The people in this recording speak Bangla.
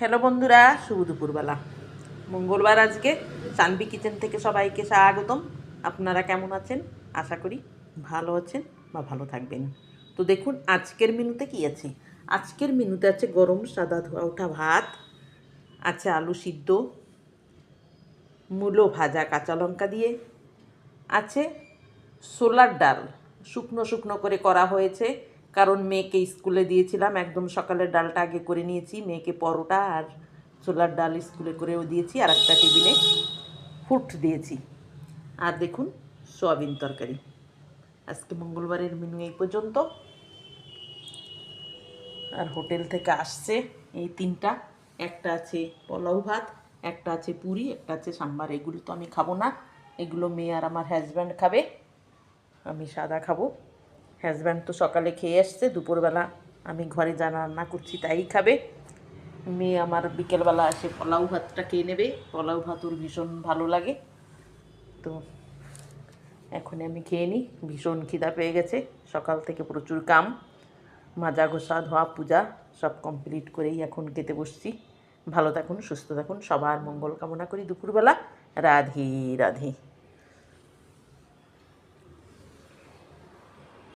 হ্যালো বন্ধুরা, শুভ দুপুরবেলা। মঙ্গলবার আজকে সানভি কিচেন থেকে সবাইকে স্বাগতম। আপনারা কেমন আছেন? আশা করি ভালো আছেন বা ভালো থাকবেন। তো দেখুন আজকের মেনুতে কি আছে। আজকের মেনুতে আছে গরম সাদা ধোয়া ওঠা ভাত, আছে আলু সিদ্ধ, মূলো ভাজা কাঁচা লঙ্কা দিয়ে, আছে ছোলার ডাল, শুকনো শুকনো করে করা হয়েছে, কারণ মেয়েকে স্কুলে দিয়েছিলাম। একদম সকালের ডালটা আগে করে নিয়েছি, মেয়েকে পরোটা আর ছোলার ডাল স্কুলে করেও দিয়েছি, আর একটা টিফিনে ফুট দিয়েছি। আর দেখুন সয়াবিন তরকারি। আজকে মঙ্গলবারের মেনু এই পর্যন্ত। আর হোটেল থেকে আসছে এই তিনটা, একটা আছে পোলাও ভাত, একটা আছে পুরি, একটা আছে সাম্বার। এগুলো তো আমি খাবো না, এগুলো মেয়ে আর আমার হাজব্যান্ড খাবে, আমি সাদা খাবো। হাজব্যান্ড তো সকালে খেয়ে আসছে, দুপুরবেলা আমি ঘরে যা রান্না করছি তাই খাবে। মেয়ে আমার বিকেলবেলা এসে পোলাও ভাতটা খেয়ে নেবে, পোলাও ভাত ওর ভীষণ ভালো লাগে। তো এখন আমি খেয়ে নিই, ভীষণ খিদা পেয়ে গেছে, সকাল থেকে প্রচুর কাম, মাজা ঘষা ধোয়া পূজা সব কমপ্লিট করেই এখন খেতে বসছি। ভালো থাকুন, সুস্থ থাকুন, সবার মঙ্গল কামনা করি দুপুরবেলা। রাধে রাধে।